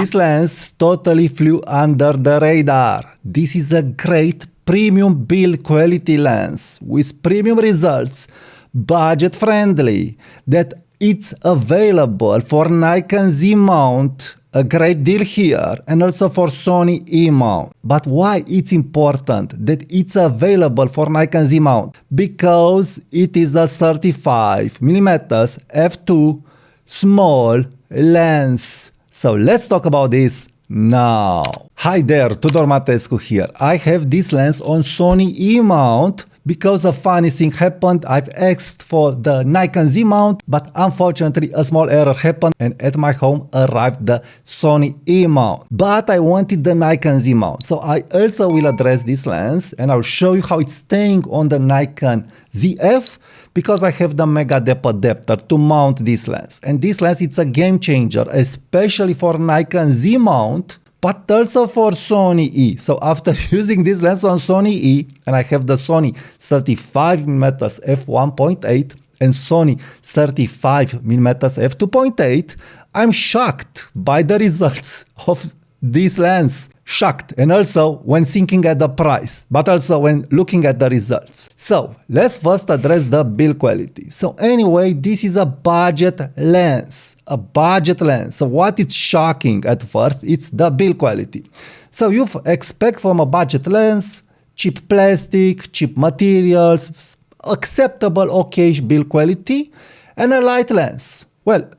This lens totally flew under the radar. This is a great premium build quality lens with premium results, budget friendly, that it's available for Nikon Z mount, a great deal here, and also for Sony E mount. But why it's important that it's available for Nikon Z mount? Because it is a 35mm f2 small lens. So let's talk about this now. Hi there, Tudor Matescu here. I have this lens on Sony E mount because a funny thing happened. I've asked for the Nikon Z mount, but unfortunately a small error happened and at my home arrived the Sony E mount. But I wanted the Nikon Z mount, so I also will address this lens and I'll show you how it's staying on the Nikon ZF because I have the mega depth adapter to mount this lens. And this lens, it's a game changer, especially for Nikon Z mount, but also for Sony E. So after using this lens on Sony E, and I have the Sony 35mm f1.8 and Sony 35mm f2.8, I'm shocked by the results of this lens. Shocked. And also when thinking at the price, but also when looking at the results. So let's first address the build quality. So anyway, this is a budget lens. A budget lens. So what is shocking at first, it's the build quality. So you expect from a budget lens, cheap plastic, cheap materials, acceptable okay build quality, and a light lens. Well,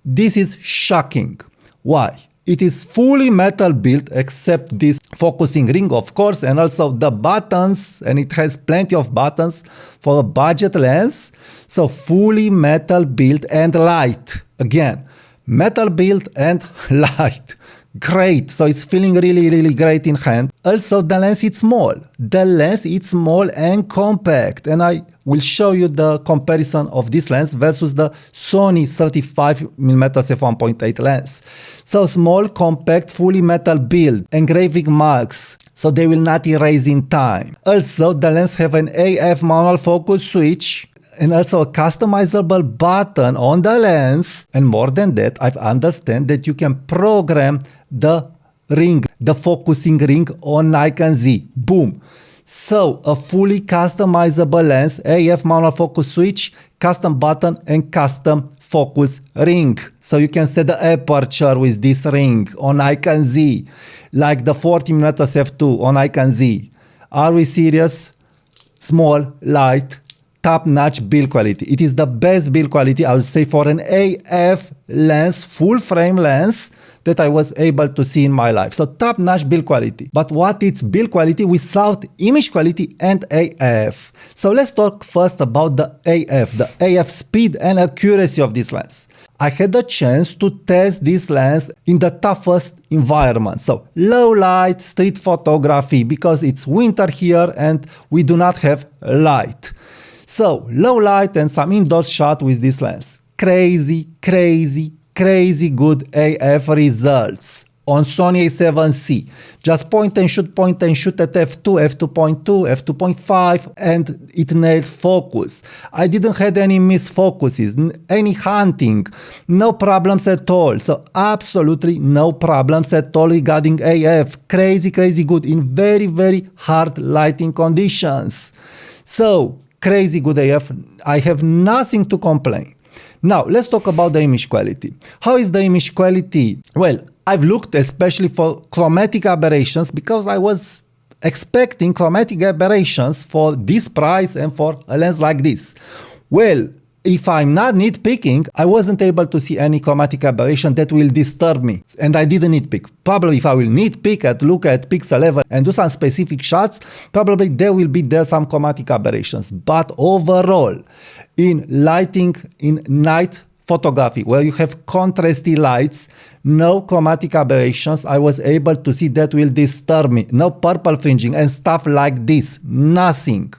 this is shocking. Why? It is fully metal built except this focusing ring, of course, and also the buttons, and it has plenty of buttons for a budget lens. So fully metal built and light. Again, metal built and light. Great. So it's feeling really great in hand. Also the lens is small. The lens is small and compact, and I will show you the comparison of this lens versus the Sony 35mm f1.8 lens. So small, compact, fully metal build, engraving marks, so they will not erase in time. Also the lens have an AF manual focus switch and also a customizable button on the lens. And more than that, I understand that you can program the ring, the focusing ring on Nikon Z. Boom. So a fully customizable lens, AF manual focus switch, custom button and custom focus ring. So you can set the aperture with this ring on Nikon Z, like the 40mm f2 on Nikon Z. Are we serious? Small, light, top-notch build quality. It is the best build quality, I would say, for an AF lens, full frame lens that I was able to see in my life. So top-notch build quality. But what is build quality without image quality and AF? So let's talk first about the AF speed and accuracy of this lens. I had the chance to test this lens in the toughest environment. So low light, street photography, because it's winter here and we do not have light. So low light and some indoor shot with this lens. Crazy good AF results on Sony A7C. Just point and shoot at f2, f2.2, f2.5, and it nailed focus. I didn't have any misfocuses, any hunting, no problems at all. So absolutely no problems at all regarding AF. Crazy good in very hard lighting conditions. So crazy good AF. I have nothing to complain. Now let's talk about the image quality. How is the image quality? Well, I've looked especially for chromatic aberrations because I was expecting chromatic aberrations for this price and for a lens like this. Well, if I'm not nitpicking, I wasn't able to see any chromatic aberration that will disturb me, and I didn't nitpick. Probably if I will nitpick and look at pixel level and do some specific shots, probably there will be some chromatic aberrations. But overall, in lighting, in night photography, where you have contrasty lights, no chromatic aberrations, I was able to see that will disturb me. No purple fringing and stuff like this, nothing.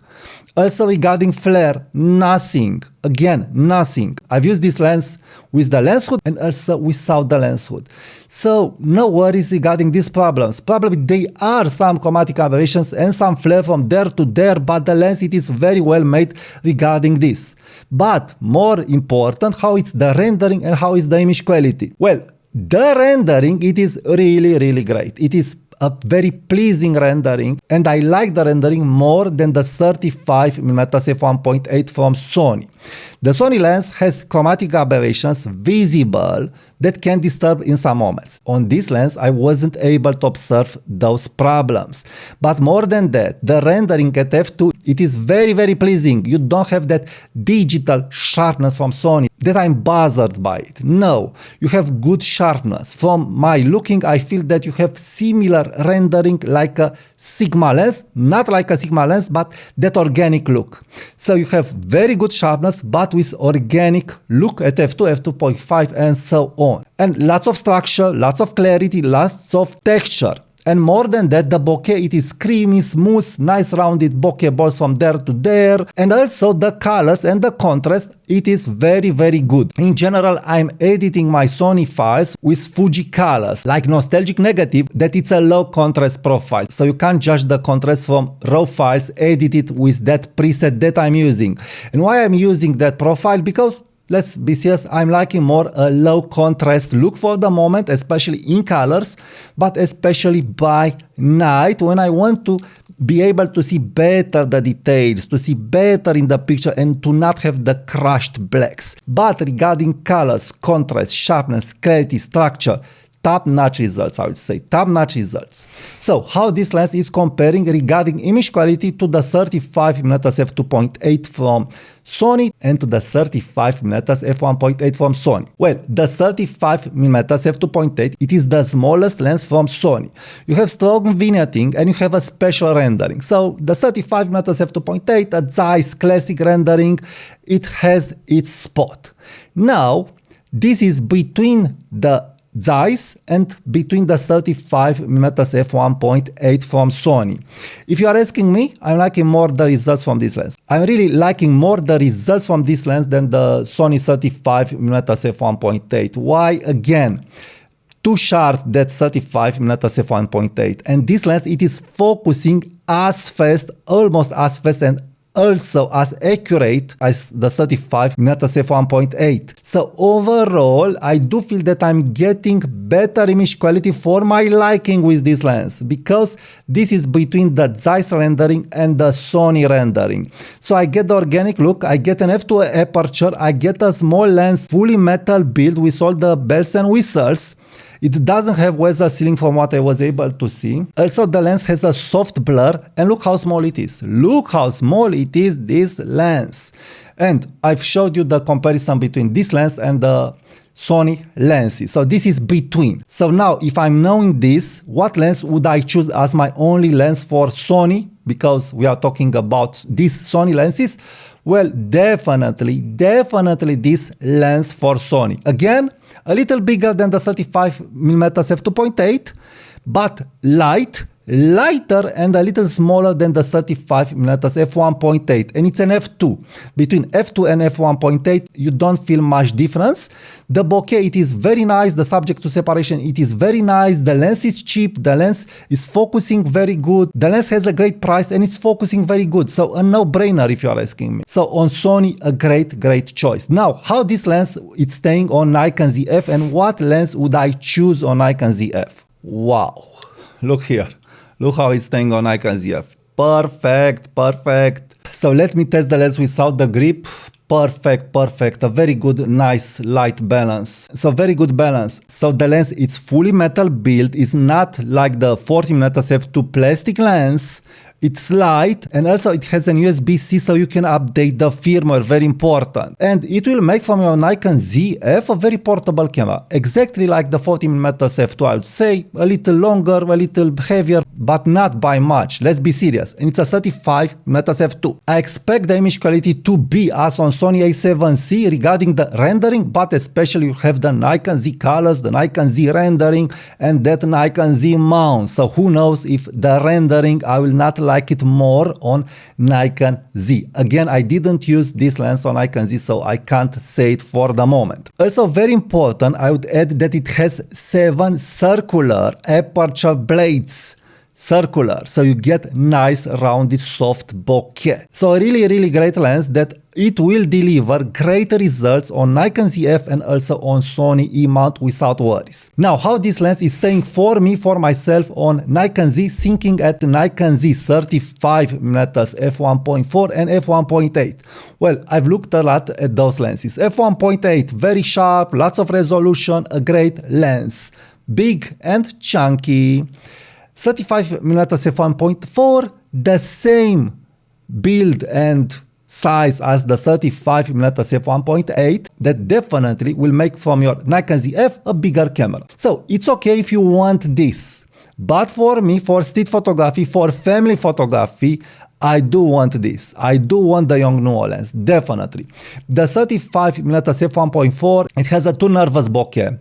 Also regarding flare, nothing. Again, nothing. I've used this lens with the lens hood and also without the lens hood. So no worries regarding these problems. Probably there are some chromatic aberrations and some flare from there to there, but the lens, it is very well made regarding this. But more important, how it's the rendering and how is the image quality. Well, the rendering, it is really great. It is a very pleasing rendering, and I like the rendering more than the 35mm f1.8 from Sony. The Sony lens has chromatic aberrations visible that can disturb in some moments. On this lens, I wasn't able to observe those problems. But more than that, the rendering at f2, it is very pleasing. You don't have that digital sharpness from Sony that I'm bothered by it. No, you have good sharpness. From my looking, I feel that you have similar rendering like a Sigma lens, not like a Sigma lens, but that organic look. So you have very good sharpness, but with organic look at f2, f2.5 and so on. And lots of structure, lots of clarity, lots of texture. And more than that, the bokeh, it is creamy, smooth, nice rounded bokeh balls from there to there. And also the colors and the contrast, it is very good. In general, I'm editing my Sony files with Fuji colors, like nostalgic negative, that it's a low contrast profile. So you can't judge the contrast from raw files edited with that preset that I'm using. And why I'm using that profile? Because let's be serious, I'm liking more a low contrast look for the moment, especially in colors, but especially by night when I want to be able to see better the details, to see better in the picture and to not have the crushed blacks. But regarding colors, contrast, sharpness, clarity, structure, top-notch results, I would say, top-notch results. So, how this lens is comparing regarding image quality to the 35mm f2.8 from Sony and to the 35mm f1.8 from Sony. Well, the 35mm f2.8, it is the smallest lens from Sony. You have strong vignetting and you have a special rendering. So, the 35mm f2.8, a Zeiss classic rendering, it has its spot. Now, this is between the Zeiss and between the 35mm f1.8 from Sony. If you are asking me, I'm liking more the results from this lens. I'm really liking more the results from this lens than the Sony 35mm f1.8. Why? Again, too sharp that 35mm f1.8, and this lens, it is focusing as fast, almost as fast and also as accurate as the 35mm f1.8. So overall, I do feel that I'm getting better image quality for my liking with this lens, because this is between the Zeiss rendering and the Sony rendering. So I get the organic look, I get an f2 aperture, I get a small lens, fully metal build with all the bells and whistles. It doesn't have weather sealing from what I was able to see. Also, the lens has a soft blur, and look how small it is. Look how small it is, this lens. And I've showed you the comparison between this lens and the Sony lenses. So this is between. So now, if I'm knowing this, what lens would I choose as my only lens for Sony? Because we are talking about these Sony lenses. Well, definitely this lens for Sony. Again, a little bigger than the 35mm f2.8, but lighter and a little smaller than the 35mm f1.8, and it's an f2. Between f2 and f1.8, you don't feel much difference. The bokeh, it is very nice. The subject to separation, it is very nice. The lens is cheap. The lens is focusing very good. The lens has a great price and it's focusing very good. So a no-brainer if you are asking me. So on Sony, a great choice. Now, how this lens is staying on Nikon ZF, and what lens would I choose on Nikon ZF? Wow, look here. Look how it's staying on Nikon ZF. Perfect. So let me test the lens without the grip. Perfect. A very good, nice light balance. So very good balance. So the lens, it's fully metal built. It's not like the 40mm f2 plastic lens. It's light, and also it has an USB-C, so you can update the firmware, very important. And it will make from your Nikon ZF a very portable camera, exactly like the 40mm f2, I would say, a little longer, a little heavier, but not by much, let's be serious. And it's a 35mm f2. I expect the image quality to be as on Sony a7C regarding the rendering, but especially you have the Nikon Z colors, the Nikon Z rendering, and that Nikon Z mount. So who knows if the rendering, I will not like it more on Nikon Z. Again, I didn't use this lens on Nikon Z, so I can't say it for the moment. Also very important, I would add that it has 7 circular aperture blades. circular, so you get nice rounded soft bokeh. So a really great lens that it will deliver great results on Nikon ZF and also on Sony E-mount without worries. Now, how this lens is staying for myself on Nikon Z, syncing at Nikon Z 35mm f1.4 and f1.8. Well, I've looked a lot at those lenses. f1.8, very sharp, lots of resolution, a great lens. Big and chunky. 35mm f1.4, the same build and size as the 35mm f1.8, that definitely will make from your Nikon ZF a bigger camera. So it's okay if you want this, but for me, for street photography, for family photography, I do want this. I do want the YONGNUO lens, definitely. The 35mm f1.4, it has a too nervous bokeh.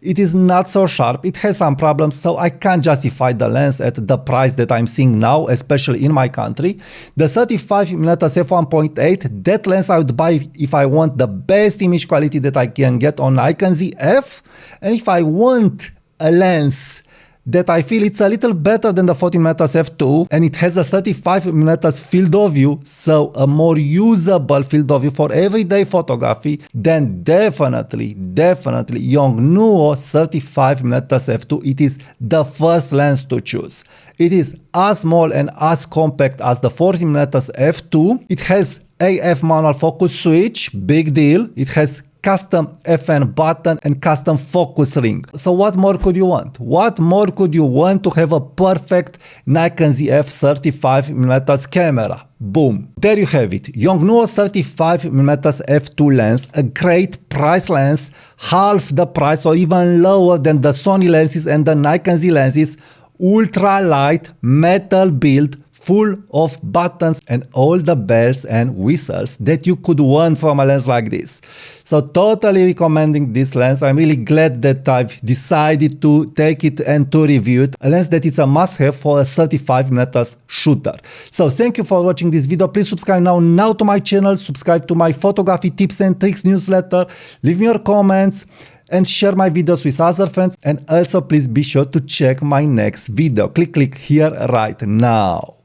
It is not so sharp, it has some problems, so I can't justify the lens at the price that I'm seeing now, especially in my country. The 35mm f1.8, that lens I would buy if I want the best image quality that I can get on Nikon ZF, and if I want a lens that I feel it's a little better than the 40mm f2, and it has a 35mm field of view, so a more usable field of view for everyday photography, then definitely YONGNUO 35mm f2, it is the first lens to choose. It is as small and as compact as the 40mm f2. It has AF manual focus switch, big deal. It has custom FN button and custom focus ring. So what more could you want? What more could you want to have a perfect Nikon ZF 35mm camera? Boom. There you have it. YONGNUO 35mm f2 lens, a great price lens, half the price or even lower than the Sony lenses and the Nikon Z lenses, ultra light metal build, full of buttons and all the bells and whistles that you could want from a lens like this. So totally recommending this lens. I'm really glad that I've decided to take it and to review it. A lens that is a must-have for a 35mm shooter. So thank you for watching this video. Please subscribe now to my channel, subscribe to my photography tips and tricks newsletter, leave me your comments, and share my videos with other friends, and also please be sure to check my next video. Click here right now.